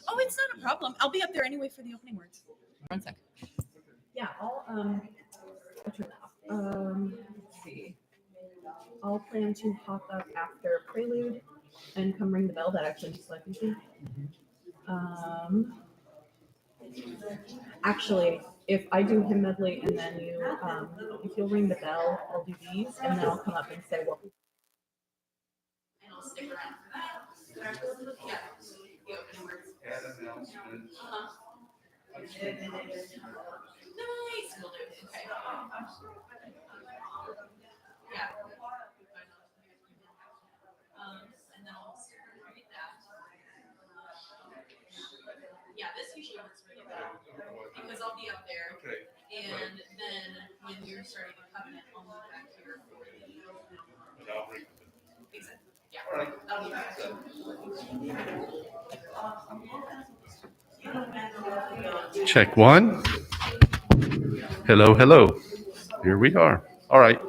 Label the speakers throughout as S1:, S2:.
S1: Oh, it's not a problem. I'll be up there anyway for the opening words. 1 sec. Yeah, I'll turn that off. Let's see. I'll plan to hop up after Prelude and come ring the bell. That actually makes life easy. Actually, if I do hymn medley and then you, if you'll ring the bell, I'll do these, and then I'll come up and say, well, and I'll stick around for that. Yeah, the opening words. Nice, we'll do. Okay. Yeah. And then I'll read that. Yeah, this usually works really well because I'll be up there, and then when you're starting the covenant, I'll move back here for the. Exactly. Yeah. All right. I'll be back.
S2: Check one. Hello, hello. Here we are. All right.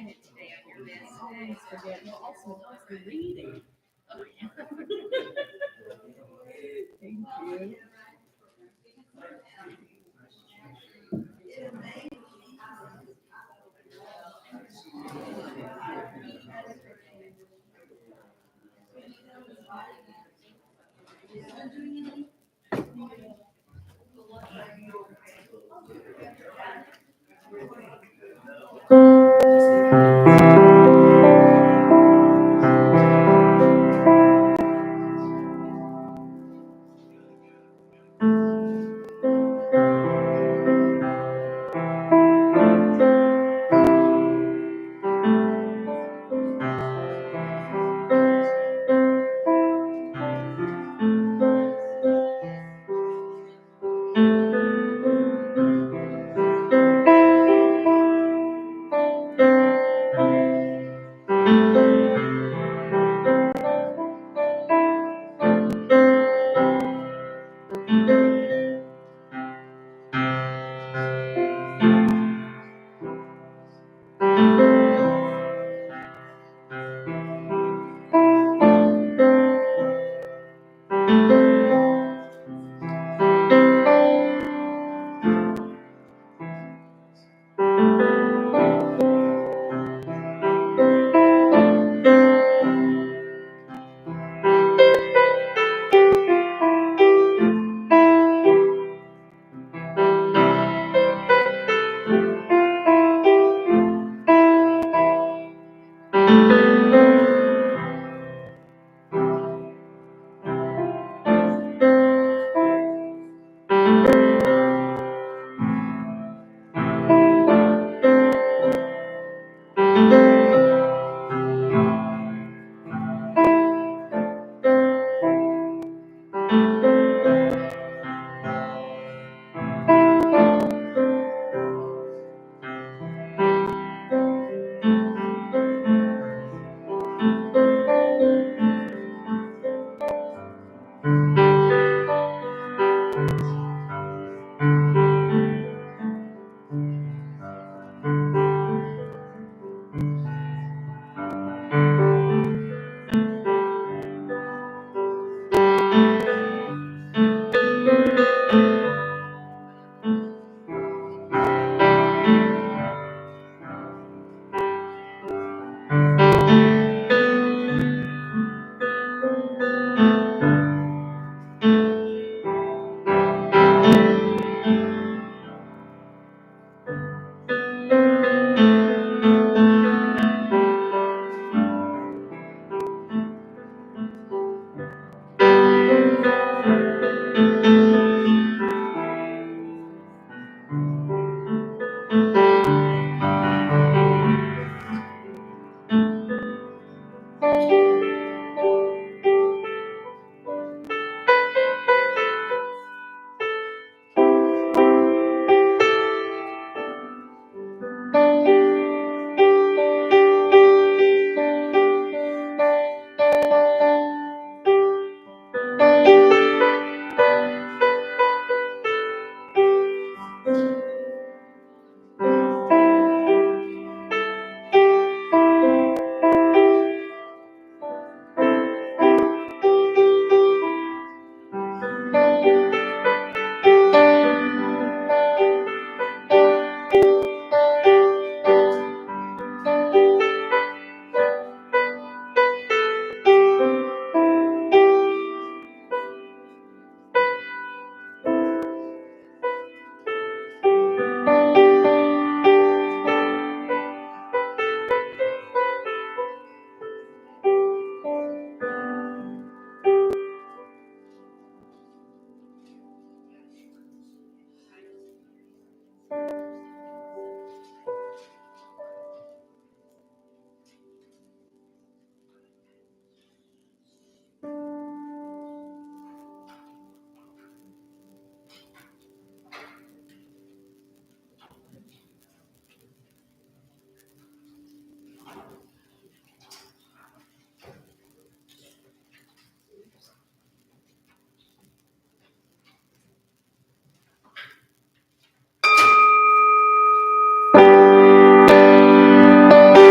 S1: sign it today on your list. I always forget. Well, also, it helps the reading. Thank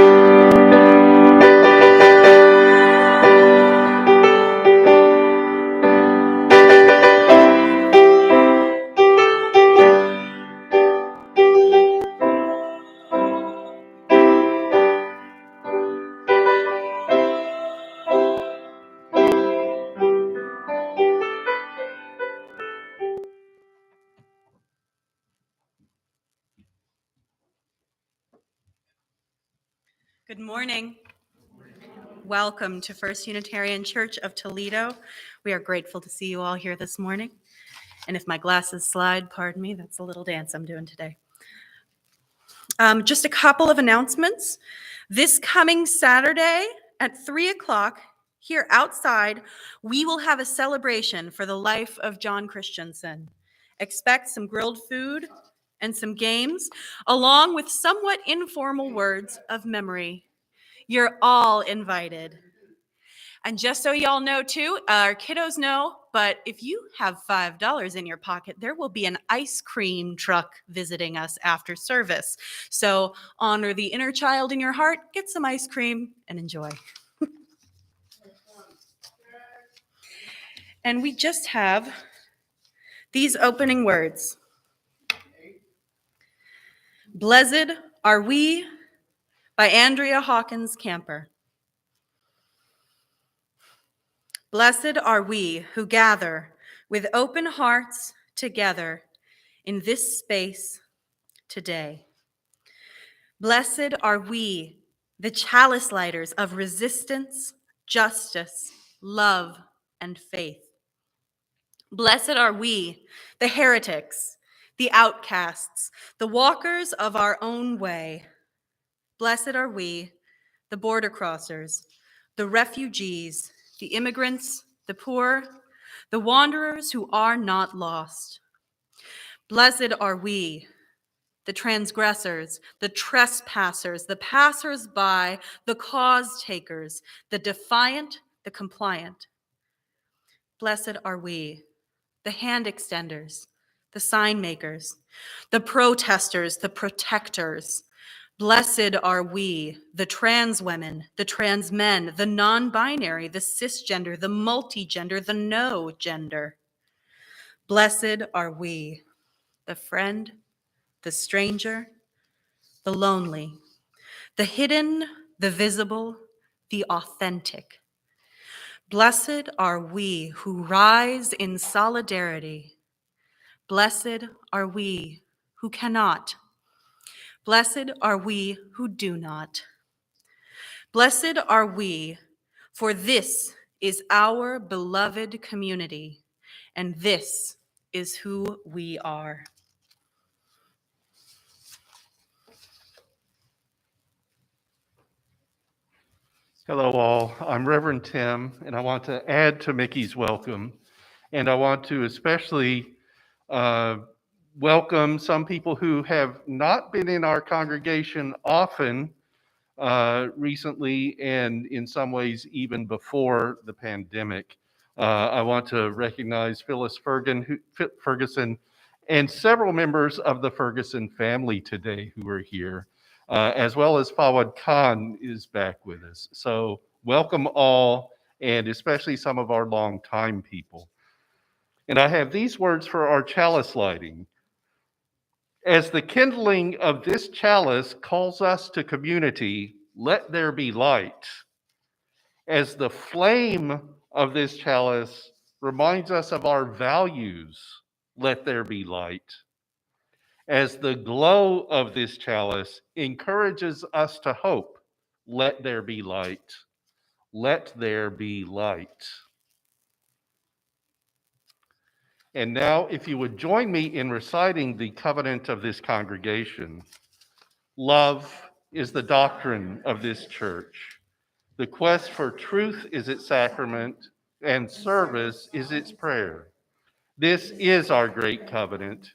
S1: you.
S3: Good morning. Welcome to First Unitarian Church of Toledo. We are grateful to see you all here this morning. And if my glasses slide, pardon me, that's a little dance I'm doing today. Just a couple of announcements. This coming Saturday at 3 o'clock here outside, we will have a celebration for the life of John Christensen. Expect some grilled food and some games, along with somewhat informal words of memory. You're all invited. And just so y'all know too, our kiddos know, but if you have $5 in your pocket, there will be an ice cream truck visiting us after service. So honor the inner child in your heart, get some ice cream, and enjoy. And we just have these opening words. Blessed are we by Andrea Hawkins Camper. Blessed are we who gather with open hearts together in this space today. Blessed are we, the chalice lighters of resistance, justice, love, and faith. Blessed are we, the heretics, the outcasts, the walkers of our own way. Blessed are we, the border crossers, the refugees, the immigrants, the poor, the wanderers who are not lost. Blessed are we, the transgressors, the trespassers, the passers-by, the cause takers, the defiant, the compliant. Blessed are we, the hand extenders, the sign makers, the protesters, the protectors. Blessed are we, the trans women, the trans men, the non-binary, the cisgender, the multigender, the no gender. Blessed are we, the friend, the stranger, the lonely, the hidden, the visible, the authentic. Blessed are we who rise in solidarity. Blessed are we who cannot. Blessed are we who do not. Blessed are we, for this is our beloved community, and this is who we are.
S2: Hello, all. I'm Reverend Tim, and I want to add to Mickey's welcome. And I want to especially welcome some people who have not been in our congregation often recently, and in some ways even before the pandemic. I want to recognize Phyllis Ferguson and several members of the Ferguson family today who are here, as well as Fawad Khan is back with us. So welcome all, and especially some of our longtime people. And I have these words for our chalice lighting. As the kindling of this chalice calls us to community, let there be light. As the flame of this chalice reminds us of our values, let there be light. As the glow of this chalice encourages us to hope, let there be light. Let there be light. And now, if you would join me in reciting the covenant of this congregation. Love is the doctrine of this church. The quest for truth is its sacrament, and service is its prayer. This is our great covenant,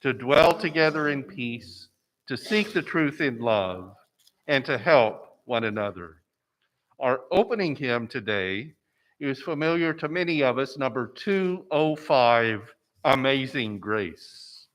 S2: to dwell together in peace, to seek the truth in love, and to help one another. Our opening hymn today is familiar to many of us, number 205, Amazing Grace.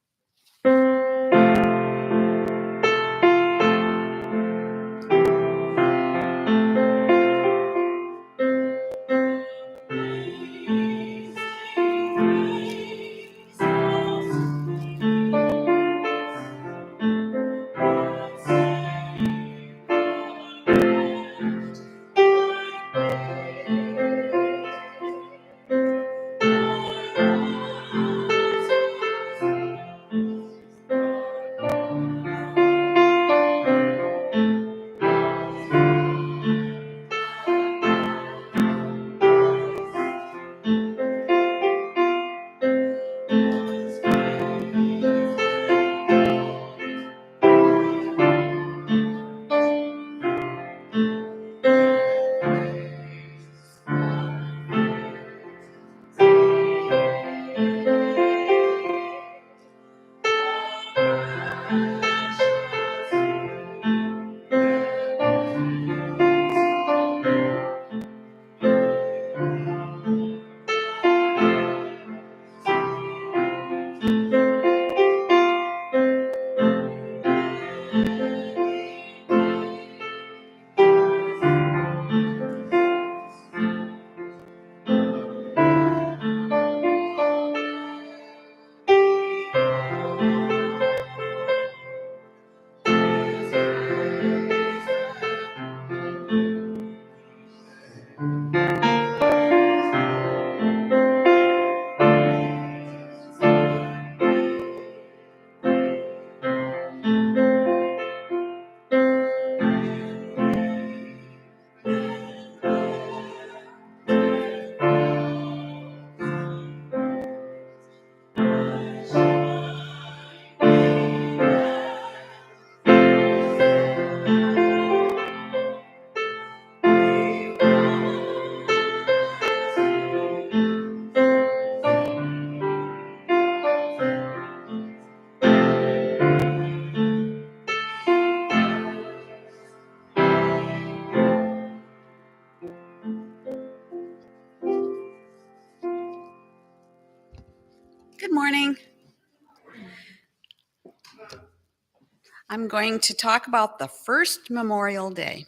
S4: I'm going to talk about the first Memorial Day.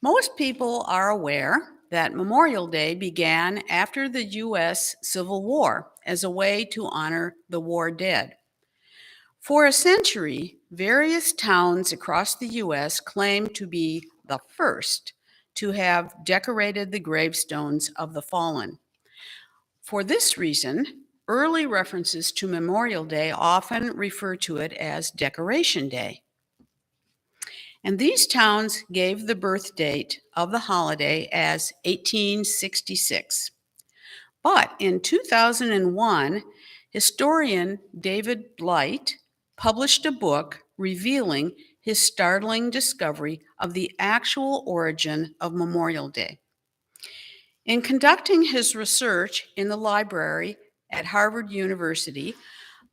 S4: Most people are aware that Memorial Day began after the U.S. Civil War as a way to honor the war dead. For a century, various towns across the U.S. claimed to be the first to have decorated the gravestones of the fallen. For this reason, early references to Memorial Day often refer to it as Decoration Day. And these towns gave the birth date of the holiday as 1866. But in 2001, historian David Blight published a book revealing his startling discovery of the actual origin of Memorial Day. In conducting his research in the library at Harvard University,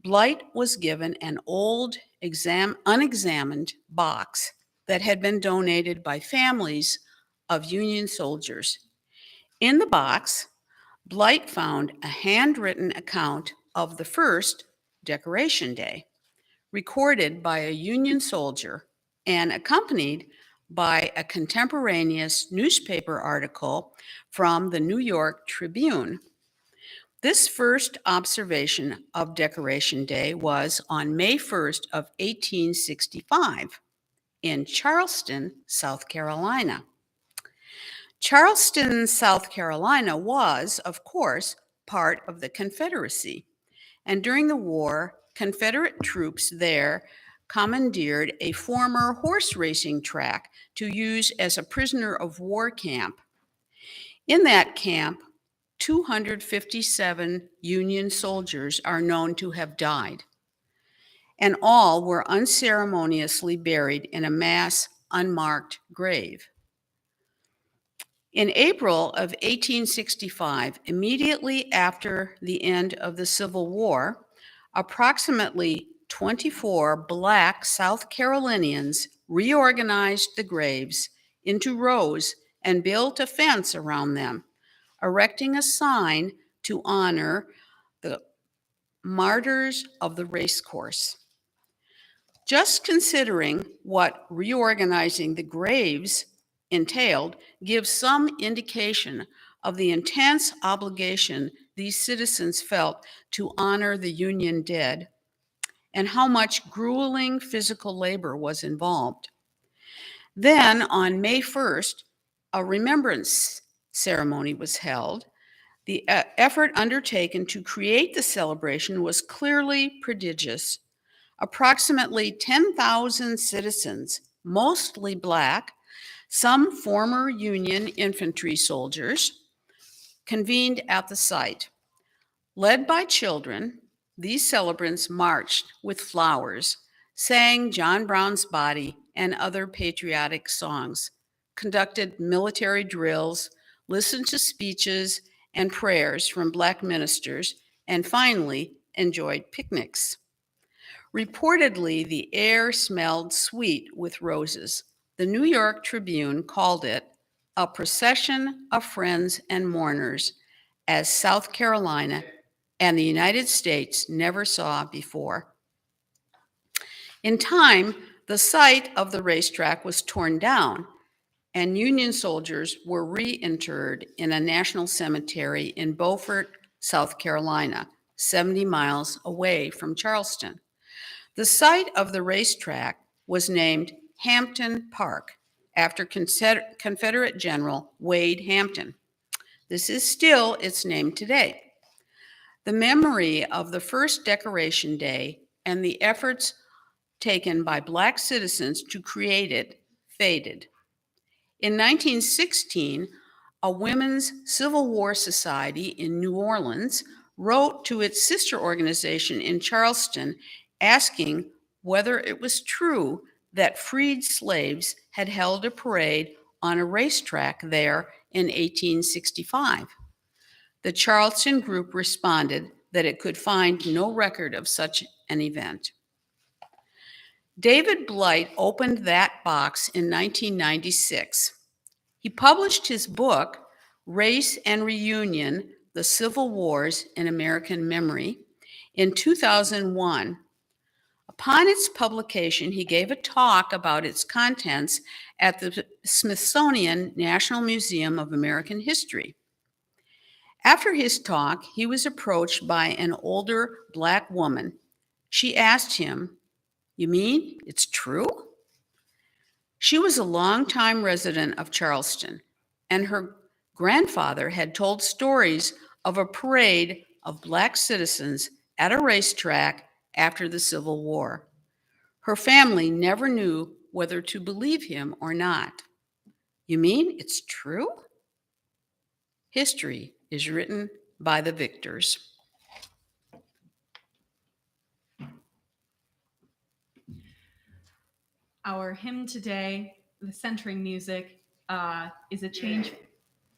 S4: Blight was given an old, unexamined box that had been donated by families of Union soldiers. In the box, Blight found a handwritten account of the first Decoration Day, recorded by a Union soldier and accompanied by a contemporaneous newspaper article from the New York Tribune. This first observation of Decoration Day was on May 1st of 1865 in Charleston, South Carolina. Charleston, South Carolina was, of course, part of the Confederacy, and during the war, Confederate troops there commandeered a former horse racing track to use as a prisoner of war camp. In that camp, 257 Union soldiers are known to have died, and all were unceremoniously buried in a mass unmarked grave. In April of 1865, immediately after the end of the Civil War, approximately 24 Black South Carolinians reorganized the graves into rows and built a fence around them, erecting a sign to honor the martyrs of the racecourse. Just considering what reorganizing the graves entailed gives some indication of the intense obligation these citizens felt to honor the Union dead and how much grueling physical labor was involved. Then on May 1st, a remembrance ceremony was held. The effort undertaken to create the celebration was clearly prodigious. Approximately 10,000 citizens, mostly Black, some former Union infantry soldiers, convened at the site. Led by children, these celebrants marched with flowers, sang John Brown's Body and other patriotic songs, conducted military drills, listened to speeches and prayers from Black ministers, and finally enjoyed picnics. Reportedly, the air smelled sweet with roses. The New York Tribune called it a procession of friends and mourners, as South Carolina and the United States never saw before. In time, the site of the racetrack was torn down, and Union soldiers were reinterred in a national cemetery in Beaufort, South Carolina, 70 miles away from Charleston. The site of the racetrack was named Hampton Park after Confederate General Wade Hampton. This is still its name today. The memory of the first Decoration Day and the efforts taken by Black citizens to create it faded. In 1916, a women's Civil War society in New Orleans wrote to its sister organization in Charleston asking whether it was true that freed slaves had held a parade on a racetrack there in 1865. The Charleston group responded that it could find no record of such an event. David Blight opened that box in 1996. He published his book, Race and Reunion, The Civil Wars in American Memory, in 2001. Upon its publication, he gave a talk about its contents at the Smithsonian National Museum of American History. After his talk, he was approached by an older Black woman. She asked him, "You mean it's true?" She was a longtime resident of Charleston, and her grandfather had told stories of a parade of Black citizens at a racetrack after the Civil War. Her family never knew whether to believe him or not. "You mean it's true?" History is written by the victors.
S1: Our hymn today, the centering music, is a change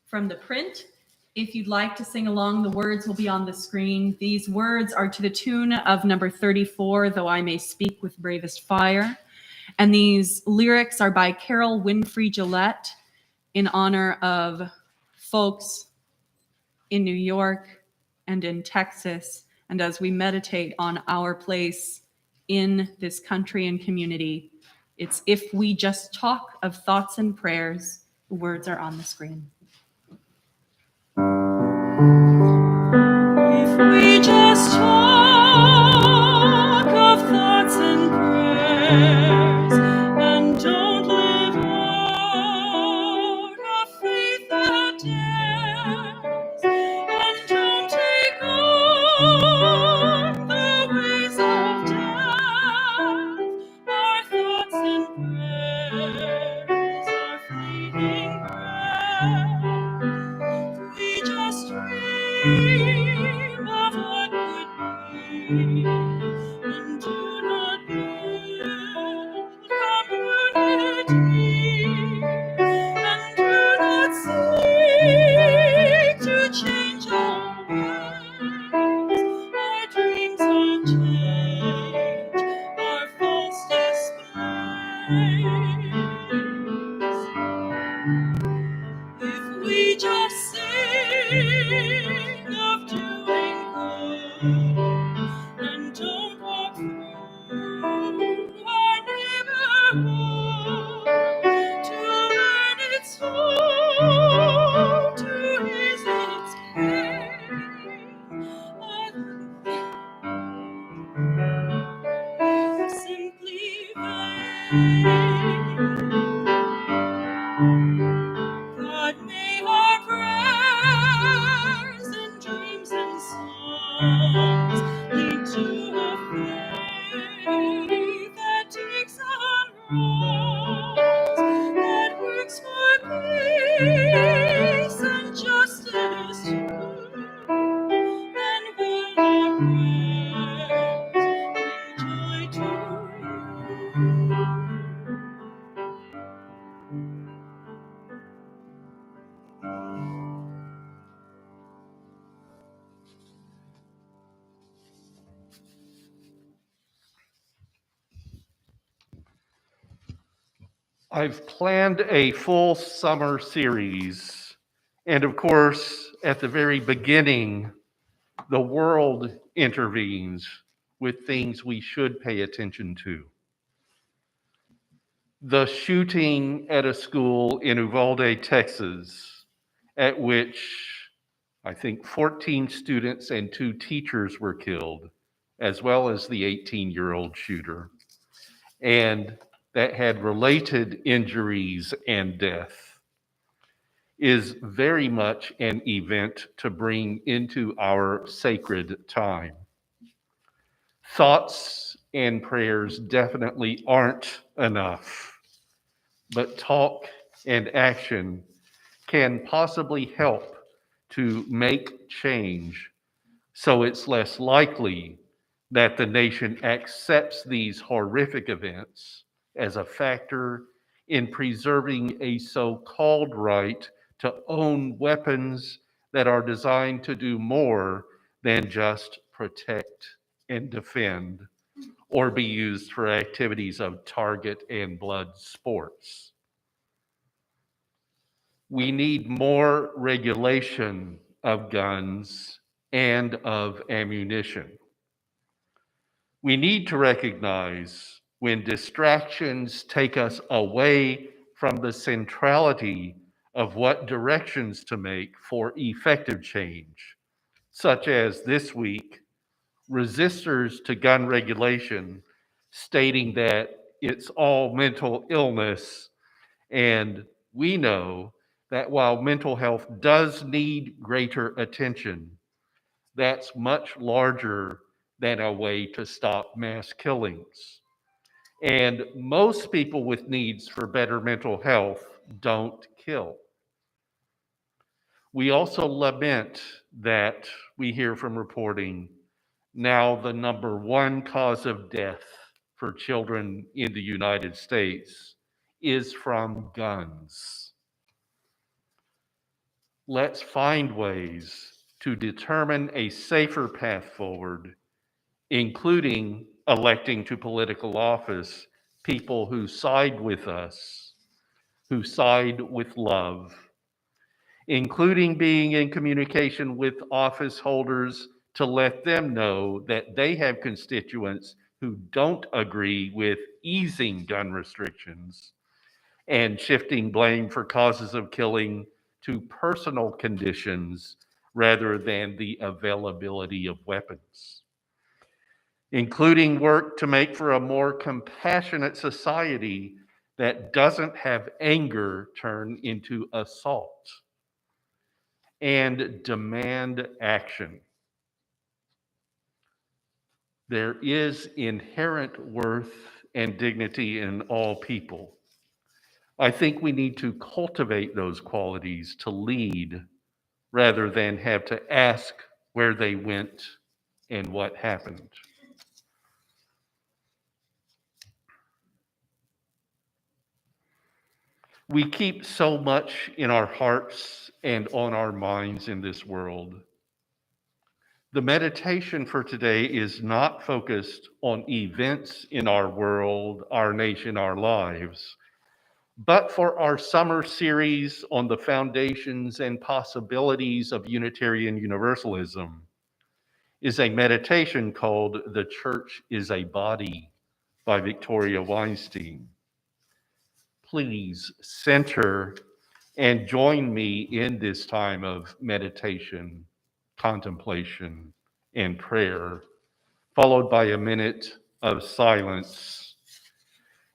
S1: from the print. If you'd like to sing along, the words will be on the screen. These words are to the tune of number 34, Though I May Speak with Bravest Fire. And these lyrics are by Carol Winfrey Gillette in honor of folks in New York and in Texas. And as we meditate on our place in this country and community, it's if we just talk of thoughts and prayers. The words are on the screen. If we just talk of thoughts and prayers and don't live out a faith that dares and don't take on the ways of death, our thoughts and prayers are fleeting breath. We just dream of what could be and do not build community and do not seek to change our ways. Our dreams of change are false displays. If we just sing of doing good and don't walk through our neighborhood to learn its soul, to ease its pain, are simply vain. God, may our prayers and dreams and songs lead to a faith that takes on wrongs, that works for peace and justice too, and will our prayers bring joy to you.
S2: I've planned a full summer series. And of course, at the very beginning, the world intervenes with things we should pay attention to. The shooting at a school in Uvalde, Texas, at which I think 14 students and 2 teachers were killed, as well as the 18-year-old shooter, and that had related injuries and death, is very much an event to bring into our sacred time. Thoughts and prayers definitely aren't enough, but talk and action can possibly help to make change, so it's less likely that the nation accepts these horrific events as a factor in preserving a so-called right to own weapons that are designed to do more than just protect and defend or be used for activities of target and blood sports. We need more regulation of guns and of ammunition. We need to recognize when distractions take us away from the centrality of what directions to make for effective change, such as this week, resistors to gun regulation stating that it's all mental illness. And we know that while mental health does need greater attention, that's much larger than a way to stop mass killings. And most people with needs for better mental health don't kill. We also lament that we hear from reporting now the number one cause of death for children in the United States is from guns. Let's find ways to determine a safer path forward, including electing to political office people who side with us, who side with love, including being in communication with office holders to let them know that they have constituents who don't agree with easing gun restrictions and shifting blame for causes of killing to personal conditions rather than the availability of weapons, including work to make for a more compassionate society that doesn't have anger turn into assault, and demand action. There is inherent worth and dignity in all people. I think we need to cultivate those qualities to lead rather than have to ask where they went and what happened. We keep so much in our hearts and on our minds in this world. The meditation for today is not focused on events in our world, our nation, our lives, but for our summer series on the foundations and possibilities of Unitarian Universalism is a meditation called The Church is a Body by Victoria Weinstein. Please center and join me in this time of meditation, contemplation, and prayer, followed by a minute of silence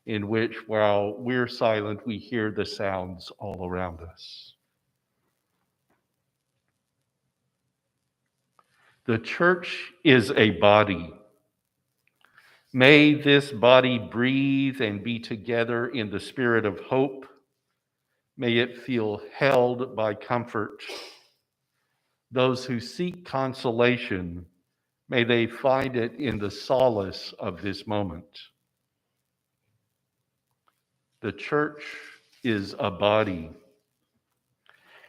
S2: in which, while we're silent, we hear the sounds all around us. The church is a body. May this body breathe and be together in the spirit of hope. May it feel held by comfort. Those who seek consolation, may they find it in the solace of this moment. The church is a body.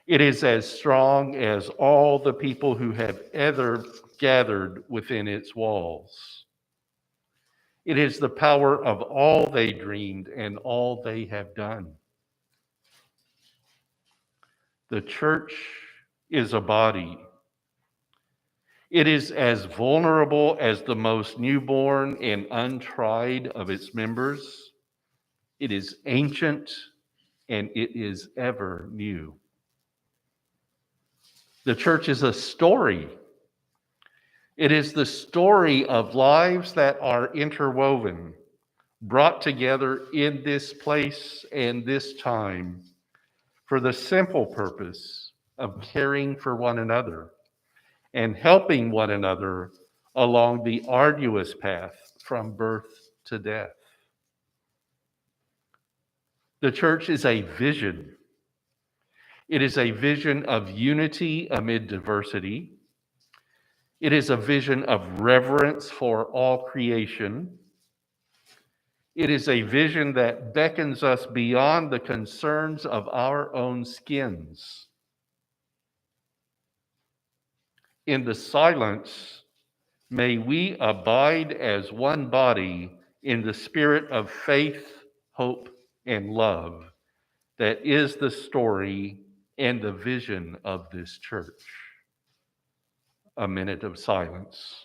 S2: It is as strong as all the people who have ever gathered within its walls. It is the power of all they dreamed and all they have done. The church is a body. It is as vulnerable as the most newborn and untried of its members. It is ancient and it is ever new. The church is a story. It is the story of lives that are interwoven, brought together in this place and this time for the simple purpose of caring for one another and helping one another along the arduous path from birth to death. The church is a vision. It is a vision of unity amid diversity. It is a vision of reverence for all creation. It is a vision that beckons us beyond the concerns of our own skins. In the silence, may we abide as one body in the spirit of faith, hope, and love that is the story and the vision of this church. A minute of silence.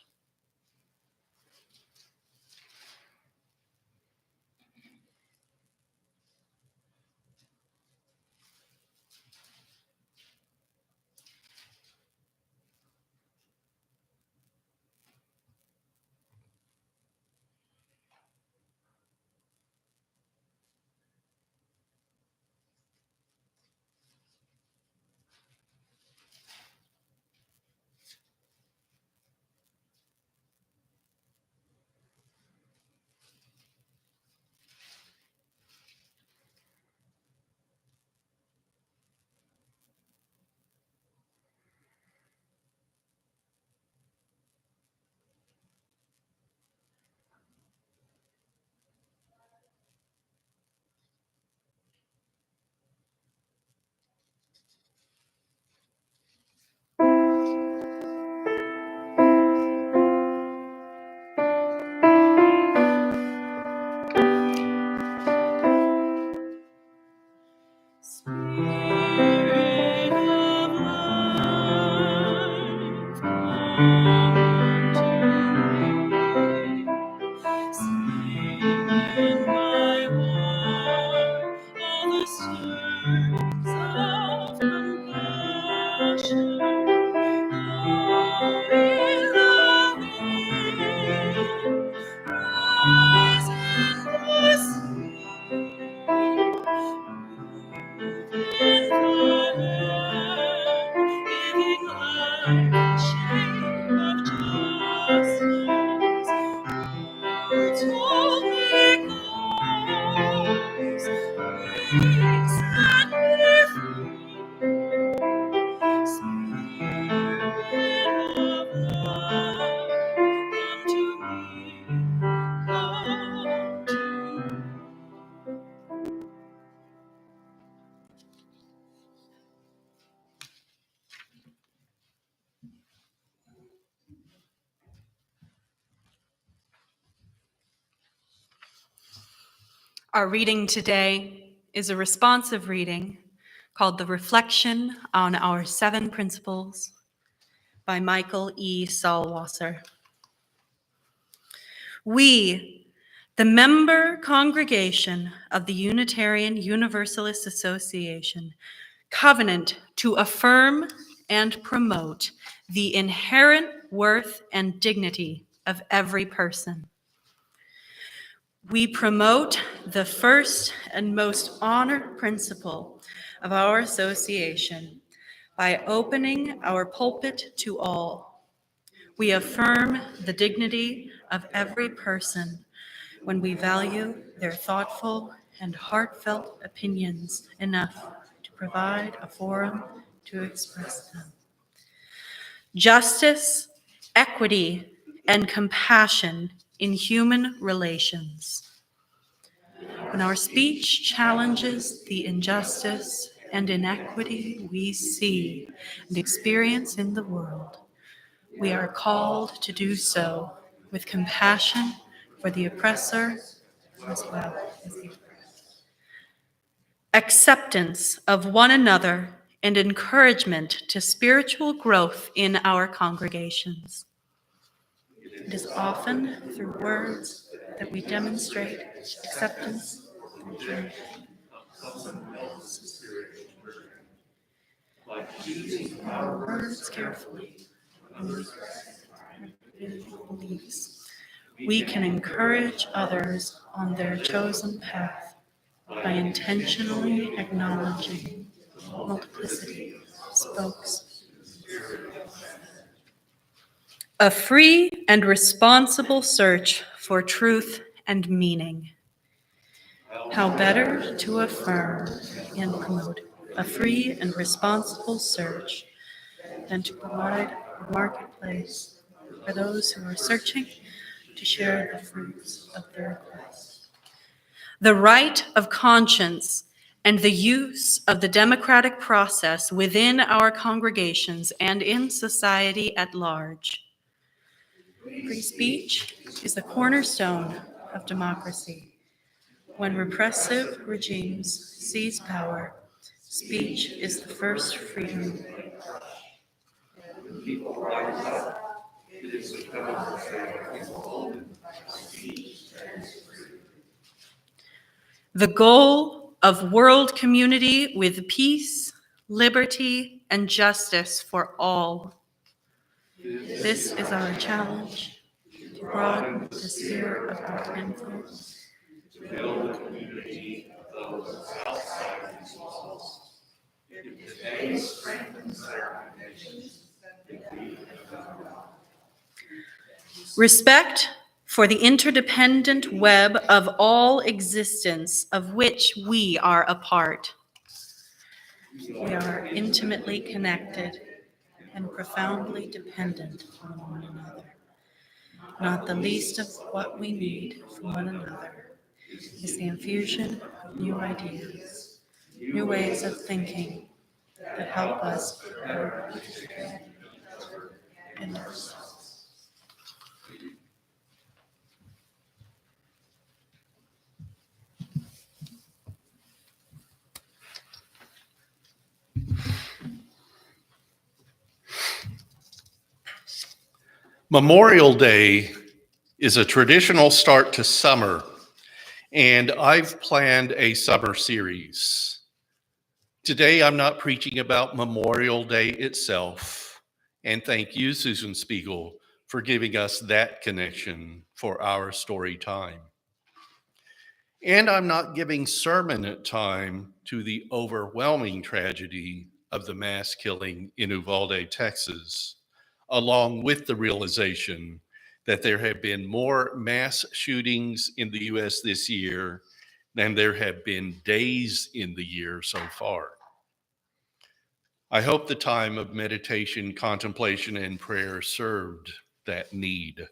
S3: Our reading today is a responsive reading called The Reflection on Our 7 Principles by Michael E. Salwasser. We, the member congregation of the Unitarian Universalist Association, covenant to affirm and promote the inherent worth and dignity of every person. We promote the first and most honored principle of our association by opening our pulpit to all. We affirm the dignity of every person when we value their thoughtful and heartfelt opinions enough to provide a forum to express them. Justice, equity, and compassion in human relations. When our speech challenges the injustice and inequity we see and experience in the world, we are called to do so with compassion for the oppressor as well as the oppressed. Acceptance of one another and encouragement to spiritual growth in our congregations. It is often through words that we demonstrate acceptance and joy. Choosing our words carefully and we beliefs, we can encourage others on their chosen path by intentionally acknowledging multiplicity of spokes. A free and responsible search for truth and meaning. How better to affirm and promote a free and responsible search than to provide a marketplace for those who are searching to share the fruits of their quest. The right of conscience and the use of the democratic process within our congregations and in society at large. Free speech is the cornerstone of democracy. When repressive regimes seize power, speech is the first freedom. The goal of world community with peace, liberty, and justice for all. This is our challenge, to broaden the sphere of our influence, to build a community of those outside these walls. Today strengthens our convictions that we have done. Respect for the interdependent web of all existence of which we are a part. We are intimately connected and profoundly dependent on one another. Not the least of what we need from one another is the infusion of new ideas, new ways of thinking that help us and ourselves.
S2: Memorial Day is a traditional start to summer, and I've planned a summer series. Today, I'm not preaching about Memorial Day itself, and thank you, Susan Spiegel, for giving us that connection for our story time. And I'm not giving sermon time to the overwhelming tragedy of the mass killing in Uvalde, Texas, along with the realization that there have been more mass shootings in the U.S. this year than there have been days in the year so far. I hope the time of meditation, contemplation, and prayer served that need.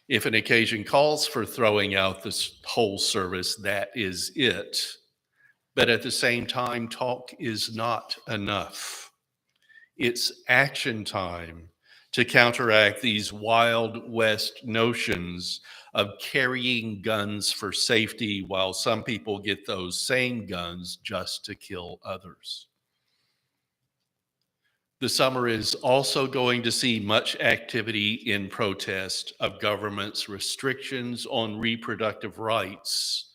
S2: If an occasion calls for throwing out this whole service, that is it. But at the same time, talk is not enough. It's action time to counteract these Wild West notions of carrying guns for safety while some people get those same guns just to kill others. The summer is also going to see much activity in protest of government's restrictions on reproductive rights,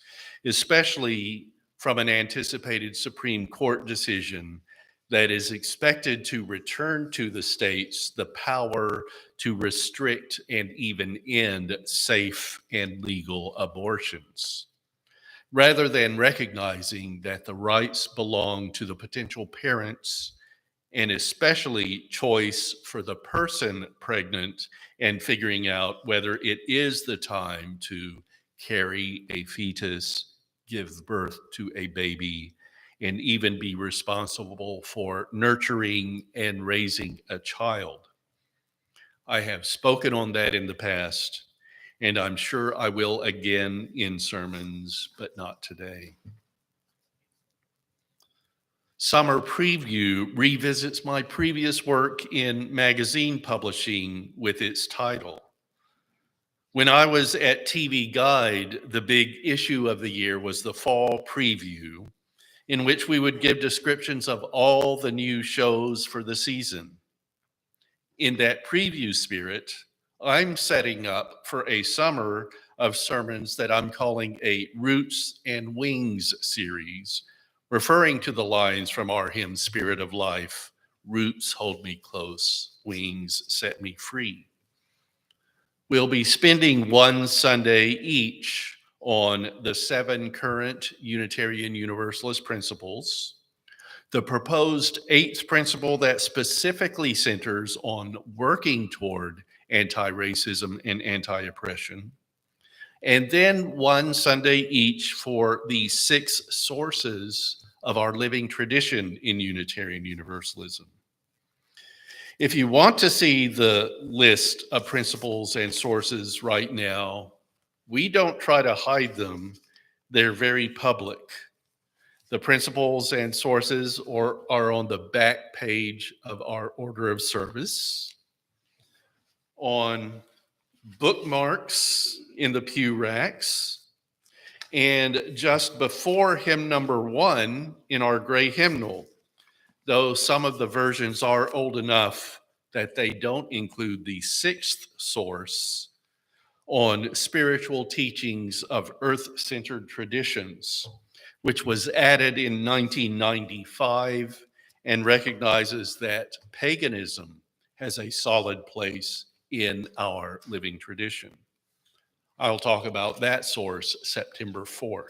S2: especially from an anticipated Supreme Court decision that is expected to return to the states the power to restrict and even end safe and legal abortions, rather than recognizing that the rights belong to the potential parents, and especially choice for the person pregnant and figuring out whether it is the time to carry a fetus, give birth to a baby, and even be responsible for nurturing and raising a child. I have spoken on that in the past, and I'm sure I will again in sermons, but not today. Summer Preview revisits my previous work in magazine publishing with its title. When I was at TV Guide, the big issue of the year was the Fall Preview, in which we would give descriptions of all the new shows for the season. In that preview spirit, I'm setting up for a summer of sermons that I'm calling a Roots and Wings series, referring to the lines from our hymn Spirit of Life, roots hold me close, wings set me free. We'll be spending one Sunday each on the 7 current Unitarian Universalist principles, the proposed 8th principle that specifically centers on working toward anti-racism and anti-oppression, and then one Sunday each for the 6 sources of our living tradition in Unitarian Universalism. If you want to see the list of principles and sources right now, we don't try to hide them. They're very public. The principles and sources are on the back page of our order of service, on bookmarks in the pew racks, and just before hymn number 1 in our gray hymnal, though some of the versions are old enough that they don't include the 6th source on spiritual teachings of earth-centered traditions, which was added in 1995 and recognizes that paganism has a solid place in our living tradition. I'll talk about that source September 4th.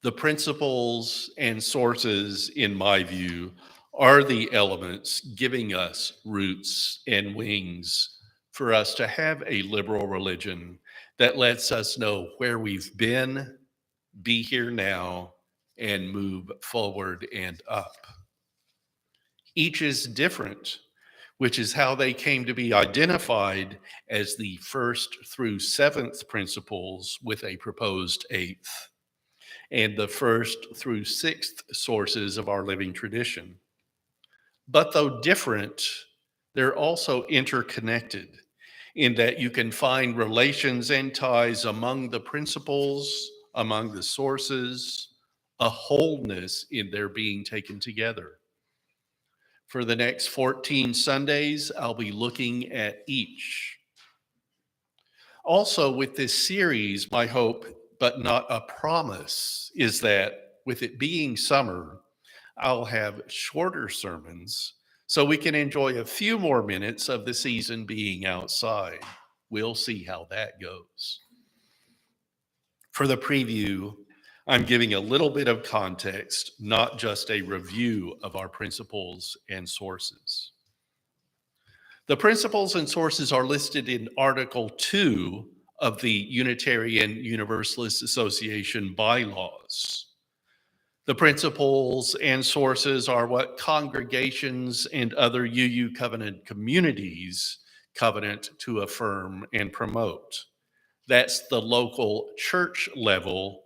S2: The principles and sources, in my view, are the elements giving us roots and wings for us to have a liberal religion that lets us know where we've been, be here now, and move forward and up. Each is different, which is how they came to be identified as the 1st through 7th principles with a proposed 8th, and the 1st through 6th sources of our living tradition. But though different, they're also interconnected in that you can find relations and ties among the principles, among the sources, a wholeness in their being taken together. For the next 14 Sundays, I'll be looking at each. Also, with this series, my hope, but not a promise, is that with it being summer, I'll have shorter sermons so we can enjoy a few more minutes of the season being outside. We'll see how that goes. For the preview, I'm giving a little bit of context, not just a review of our principles and sources. The principles and sources are listed in Article 2 of the Unitarian Universalist Association bylaws. The principles and sources are what congregations and other UU covenant communities covenant to affirm and promote. That's the local church level,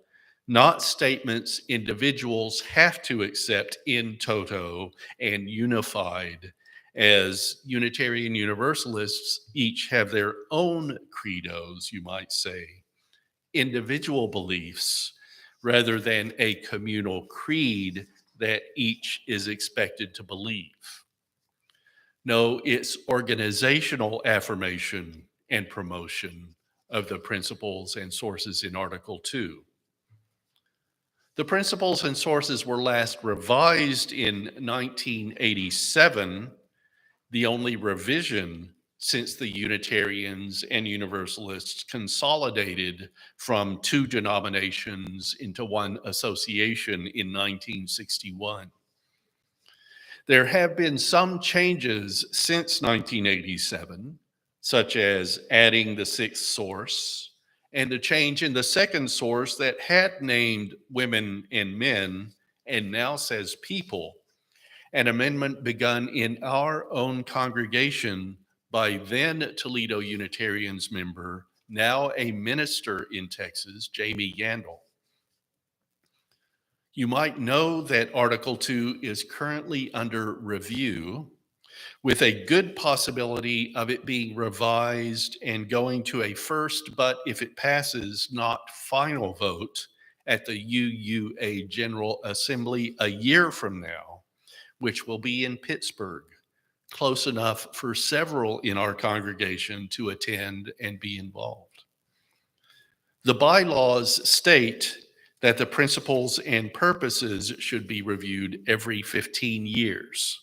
S2: not statements individuals have to accept in toto and unified as Unitarian Universalists each have their own credos, you might say, individual beliefs, rather than a communal creed that each is expected to believe. No, it's organizational affirmation and promotion of the principles and sources in Article 2. The principles and sources were last revised in 1987, the only revision since the Unitarians and Universalists consolidated from two denominations into one association in 1961. There have been some changes since 1987, such as adding the sixth source and a change in the second source that had named women and men and now says people, an amendment begun in our own congregation by then Toledo Unitarians member, now a minister in Texas, Jamie Yandel. You might know that Article 2 is currently under review, with a good possibility of it being revised and going to a first, but if it passes, not final vote at the UUA General Assembly a year from now, which will be in Pittsburgh, close enough for several in our congregation to attend and be involved. The bylaws state that the principles and purposes should be reviewed every 15 years.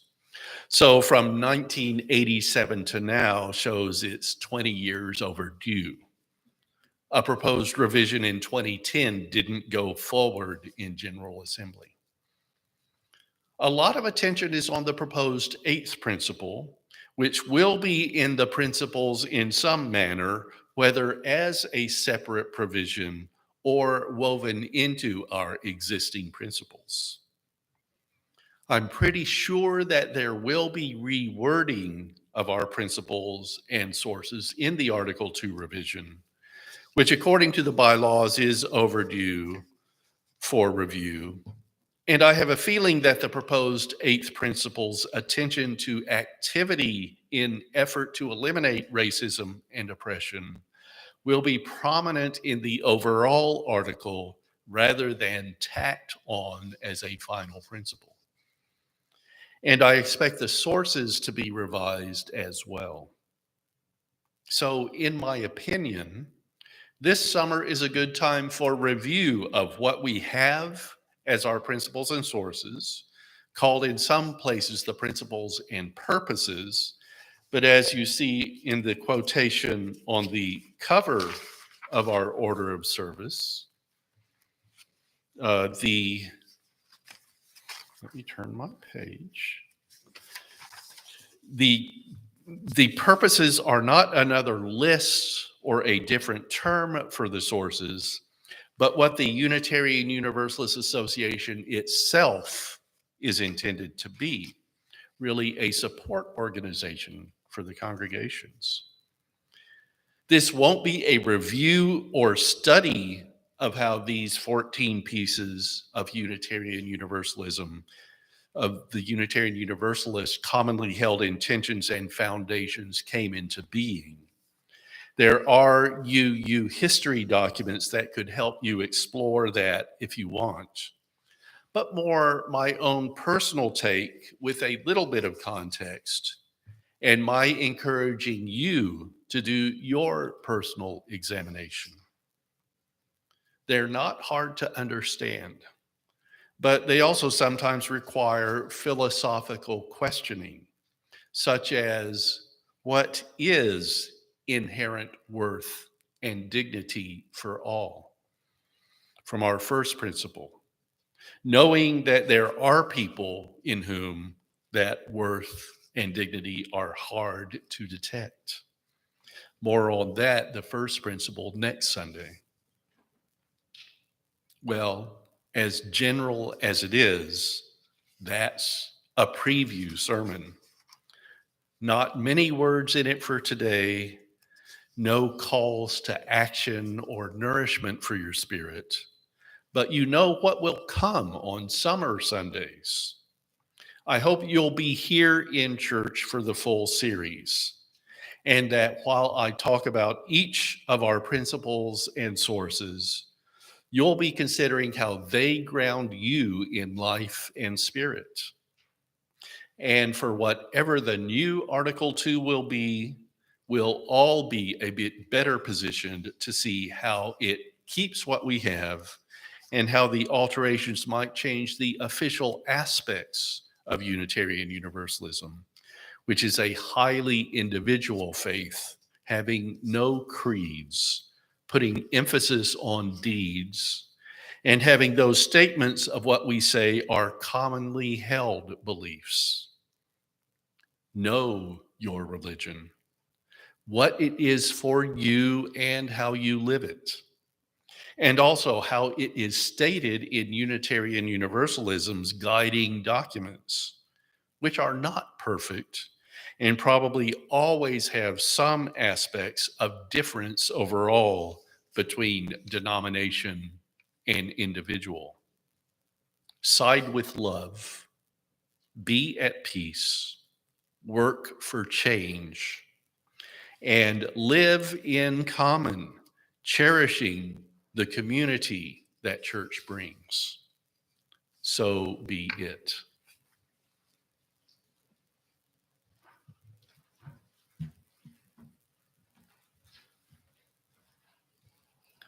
S2: So from 1987 to now shows it's 20 years overdue. A proposed revision in 2010 didn't go forward in General Assembly. A lot of attention is on the proposed eighth principle, which will be in the principles in some manner, whether as a separate provision or woven into our existing principles. I'm pretty sure that there will be rewording of our principles and sources in the Article 2 revision, which according to the bylaws is overdue for review. And I have a feeling that the proposed eighth principle's attention to activity in effort to eliminate racism and oppression will be prominent in the overall article rather than tacked on as a final principle. And I expect the sources to be revised as well. So in my opinion, this summer is a good time for review of what we have as our principles and sources, called in some places the principles and purposes. But as you see in the quotation on the cover of our order of service, let me turn my page. The purposes are not another list or a different term for the sources, but what the Unitarian Universalist Association itself is intended to be, really a support organization for the congregations. This won't be a review or study of how these 14 pieces of Unitarian Universalism, of the Unitarian Universalist commonly held intentions and foundations came into being. There are UU history documents that could help you explore that if you want, but more my own personal take with a little bit of context and my encouraging you to do your personal examination. They're not hard to understand, but they also sometimes require philosophical questioning, such as what is inherent worth and dignity for all? From our first principle, knowing that there are people in whom that worth and dignity are hard to detect. More on that, the first principle, next Sunday. Well, as general as it is, that's a preview sermon. Not many words in it for today, no calls to action or nourishment for your spirit, but you know what will come on summer Sundays.
S5: I hope you'll be here in church for the full series, and that while I talk about each of our principles and sources, you'll be considering how they ground you in life and spirit. And for whatever the new Article 2 will be, we'll all be a bit better positioned to see how it keeps what we have and how the alterations might change the official aspects of Unitarian Universalism, which is a highly individual faith, having no creeds, putting emphasis on deeds, and having those statements of what we say are commonly held beliefs. Know your religion, what it is for you and how you live it, and also how it is stated in Unitarian Universalism's guiding documents, which are not perfect and probably always have some aspects of difference overall between denomination and individual. Side with love, be at peace, work for change, and live in common, cherishing the community that church brings. So be it.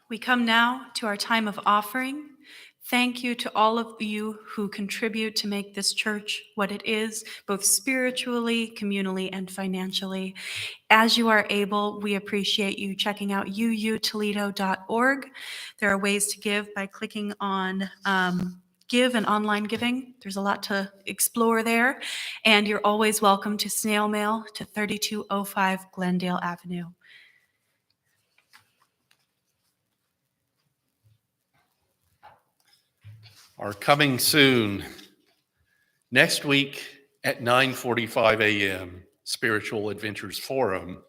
S3: We come now to our time of offering. Thank you to all of you who contribute to make this church what it is, both spiritually, communally, and financially. As you are able, we appreciate you checking out uutoledo.org. There are ways to give by clicking on Give and online giving. There's a lot to explore there. And you're always welcome to snail mail to 3205 Glendale Avenue.
S5: Are coming soon. Next week at 9:45 a.m., Spiritual Adventures Forum,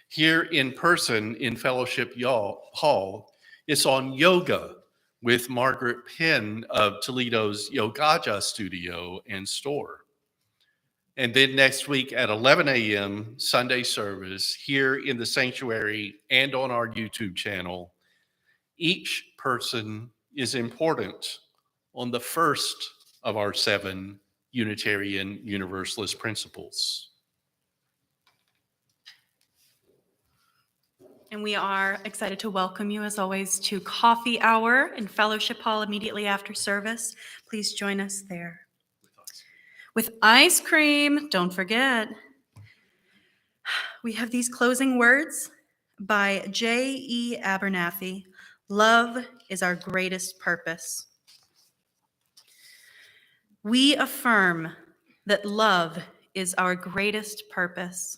S5: here in person in Fellowship Hall, it's on yoga with Margaret Penn of Toledo's Yogaja studio and store. And then next week at 11 a.m., Sunday service here in the sanctuary and on our YouTube channel. Each person is important on the first of our 7 Unitarian Universalist principles.
S3: And we are excited to welcome you, as always, to Coffee Hour in Fellowship Hall immediately after service. Please join us there. With ice cream, don't forget. We have these closing words by J.E. Abernathy. Love is our greatest purpose. We affirm that love is our greatest purpose.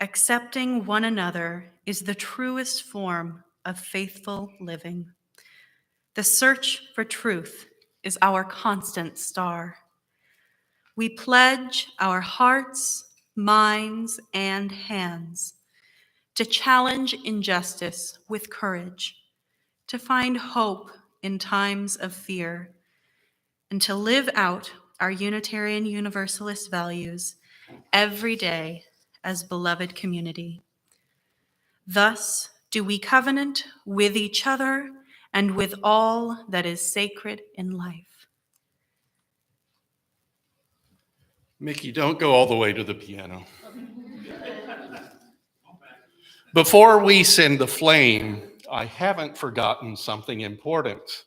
S3: Accepting one another is the truest form of faithful living. The search for truth is our constant star. We pledge our hearts, minds, and hands to challenge injustice with courage, to find hope in times of fear, and to live out our Unitarian Universalist values every day as beloved community. Thus do we covenant with each other and with all that is sacred in life.
S5: Mickey, don't go all the way to the piano. Before we send the flame, I haven't forgotten something important.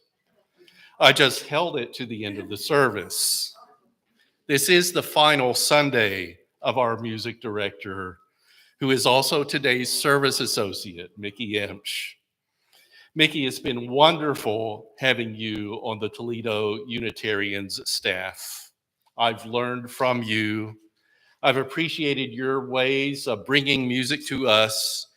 S5: I just held it to the end of the service. This is the final Sunday of our music director, who is also today's service associate, Mickey Emsch. Mickey, it's been wonderful having you on the Toledo Unitarians staff. I've learned from you. I've appreciated your ways of bringing music to us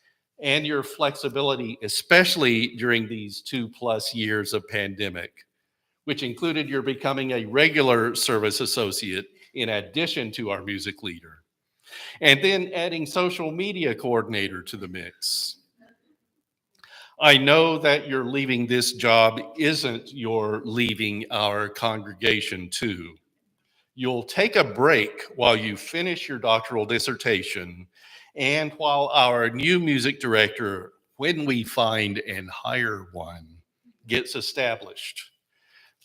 S5: and your flexibility, especially during these 2+ years of pandemic, which included your becoming a regular service associate in addition to our music leader, and then adding social media coordinator to the mix. I know that your leaving this job isn't your leaving our congregation too. you'll take a break while you finish your doctoral dissertation and while our new music director, when we find and hire one, gets established.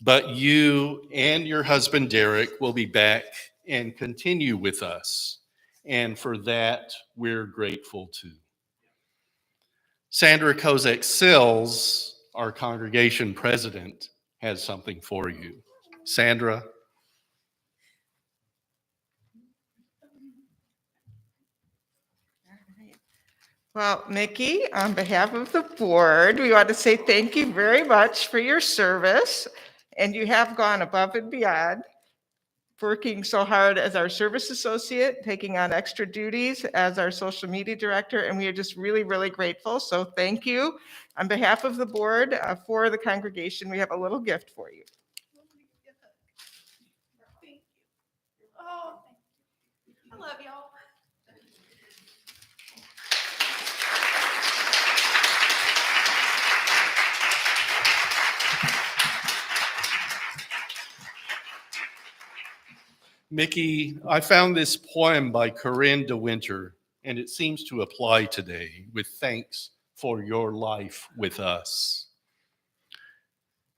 S5: But you and your husband, Derek, will be back and continue with us. And for that, we're grateful too. Sandra Kozak-Sills, our congregation president, has something for you. Sandra.
S6: Well, Mickey, on behalf of the board, we want to say thank you very much for your service. And you have gone above and beyond, working so hard as our service associate, taking on extra duties as our social media director, and we are just really, really grateful. So thank you. On behalf of the board, for the congregation, we have a little gift for you.
S1: Oh, I love y'all.
S5: Mickey, I found this poem by Corinne de Winter, and it seems to apply today, with thanks for your life with us.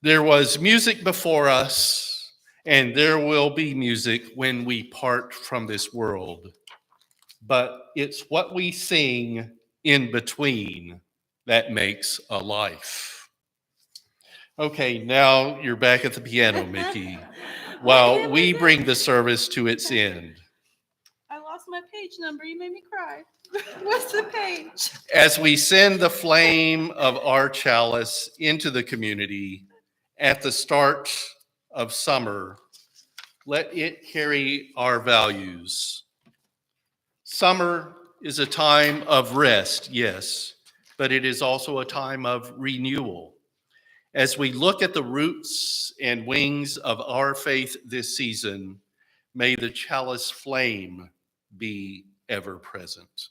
S5: There was music before us, and there will be music when we part from this world. But it's what we sing in between that makes a life. Okay, now you're back at the piano, Mickey, while we bring the service to its end.
S1: I lost my page number. You made me cry. What's the page?
S5: As we send the flame of our chalice into the community at the start of summer, let it carry our values. Summer is a time of rest, yes, but it is also a time of renewal. As we look at the roots and wings of our faith this season, may the chalice flame be ever present.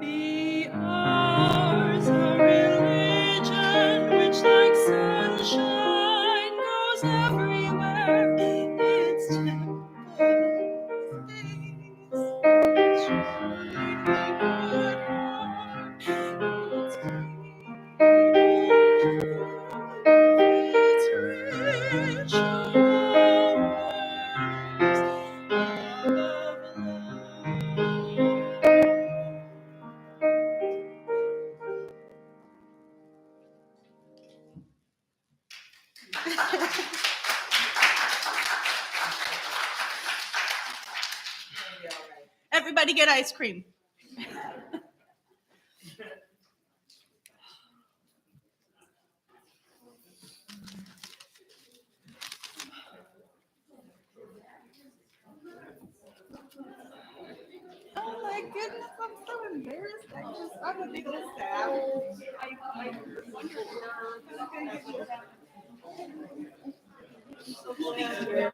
S1: Be ours a religion which like sunshine goes everywhere. Its temple stays, its shining good heart, its rich showers of love. Everybody get ice cream. Oh my goodness, I'm so embarrassed. I'm a big old sad. I wondered.